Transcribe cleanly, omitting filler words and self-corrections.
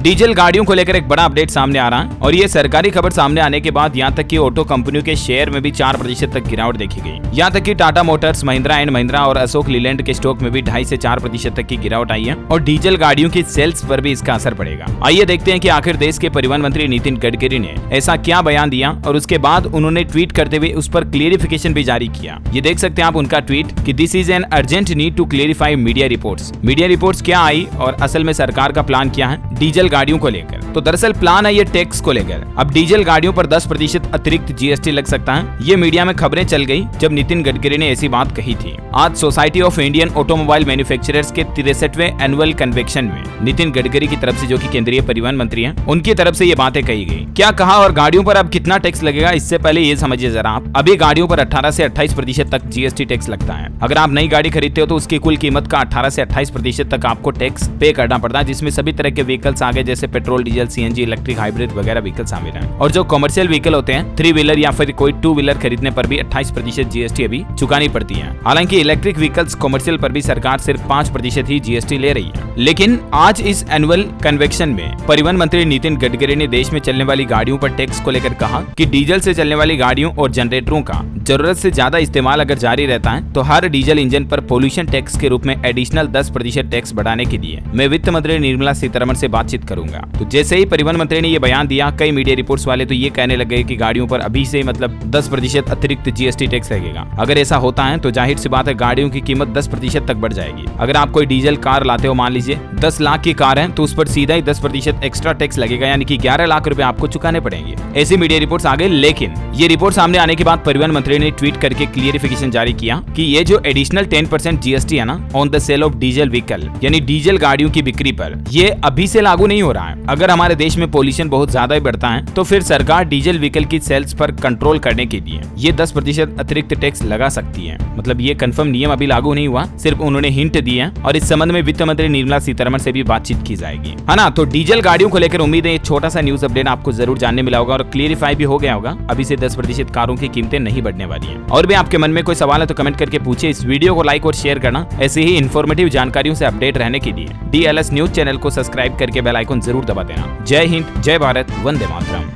Diesel गाड़ियों को लेकर एक बड़ा अपडेट सामने आ रहा है और ये सरकारी खबर सामने आने के बाद यहाँ तक कि ऑटो कंपनियों के शेयर में भी 4% तक गिरावट देखी गई। यहाँ तक कि टाटा मोटर्स, महिंद्रा एंड महिंद्रा और अशोक लीलैंड के स्टॉक में भी 2.5 से 4% तक की गिरावट आई है और डीजल गाड़ियों की सेल्स पर भी इसका असर पड़ेगा। आइए देखते हैं कि आखिर देश के परिवहन मंत्री नितिन गडकरी ने ऐसा क्या बयान दिया और उसके बाद उन्होंने ट्वीट करते हुए उस पर क्लियरिफिकेशन भी जारी किया। ये देख सकते हैं आप उनका ट्वीट कि this is an urgent need to clarify media reports. Media reports क्या आई और असल में सरकार का प्लान क्या है डीजल गाड़ियों को लेकर। तो दरअसल प्लान है ये टैक्स को लेकर। अब डीजल गाड़ियों पर 10% अतिरिक्त जीएसटी लग सकता है। ये मीडिया में खबरें चल गई जब नितिन गडकरी ने ऐसी बात कही थी। आज society of Indian automobile manufacturers के 63वें एनुअल कन्वेंशन में नितिन गडकरी की तरफ से, जो कि केंद्रीय परिवहन मंत्री हैं, उनकी तरफ से ये बातें कही गई। क्या कहा और गाड़ियों पर अब कितना टैक्स लगेगा, इससे पहले ये समझिए जरा आप। अभी गाड़ियों पर 18 से 28% तक जीएसटी टैक्स लगता है। अगर आप नई गाड़ी खरीदते हो तो उसकी कुल कीमत का 18 से 28% तक आपको टैक्स पे करना पड़ता है, जिसमें सभी तरह के व्हीकल्स आ गए जैसे petrol, diesel, CNG, electric, hybrid वगैरह व्हीकल शामिल हैं। और जो कमर्शियल व्हीकल होते हैं, 3 व्हीलर या फिर कोई 2 व्हीलर खरीदने पर भी 28% जीएसटी अभी चुकानी पड़ती है। हालांकि इलेक्ट्रिक व्हीकल्स कमर्शियल पर भी सरकार सिर्फ 5% ही जीएसटी ले रही है। लेकिन आज इस एनुअल कन्वेंशन में परिवहन मंत्री नितिन गडकरी ने देश में चलने वाली गाड़ियों पर टैक्स को लेकर कहा कि डीजल से चलने वाली गाड़ियों और जनरेटरों का जरूरत से ज्यादा इस्तेमाल अगर जारी रहता है तो हर डीजल इंजन पर पोल्यूशन टैक्स के रूप में एडिशनल 10% टैक्स बढ़ाने के लिए मैं वित्त मंत्री निर्मला सीतारमण से बातचीत करूंगा। तो जैसे ही परिवहन मंत्री ने ये बयान दिया, कई मीडिया रिपोर्ट्स वाले तो ये कहने लगे कि गाड़ियों पर अभी से मतलब 10% अतिरिक्त जीएसटी टैक्स लगेगा। अगर ऐसा होता है तो जाहिर सी बात है गाड़ियों की कीमत 10% तक बढ़ जाएगी। अगर आप कोई डीजल कार लाते हो, मान लीजिए 10 लाख की कार है, तो उस पर सीधा ही 10% एक्स्ट्रा टैक्स लगेगा, यानी कि 11 लाख रुपए आपको चुकाने पड़ेंगे। ऐसी मीडिया रिपोर्ट्स आ गई। लेकिन ये रिपोर्ट सामने आने के बाद परिवहन मंत्री ने ट्वीट करके क्लियरिफिकेशन जारी किया कि ये जो एडिशनल 10% जीएसटी है ना on the sale of diesel vehicle, यानी डीजल गाड़ियों की बिक्री पर, ये अभी से लागू नहीं हो रहा है। अगर हमारे देश में पोल्यूशन बहुत ज्यादा ही बढ़ता है तो फिर सरकार डीजल व्हीकल की सेल्स पर कंट्रोल करने के लिए ये 10% अतिरिक्त टैक्स लगा सकती है। मतलब ये कंफर्म नियम अभी लागू नहीं हुआ, सिर्फ उन्होंने हिंट दिए हैं और इस संबंध में वित्त मंत्री निर्मला सीतारमण से भी बातचीत की जाएगी, है ना। तो डीजल गाड़ियों को लेकर उम्मीद है छोटा सा न्यूज अपडेट आपको जरूर जानने मिला होगा और क्लियरिफाई भी हो गया होगा। अभी से 10% कारों की कीमतें नहीं बढ़ने वाली हैं। और भी आपके मन में कोई सवाल है तो कमेंट करके पूछिए। इस वीडियो को लाइक और शेयर करना ऐसे ही इन्फॉर्मेटिव जानकारियों से अपडेट रहने के लिए DLS न्यूज चैनल को सब्सक्राइब करके बेल आइकन जरूर दबा देना। जय हिंद, जय भारत, वंदे मातरम।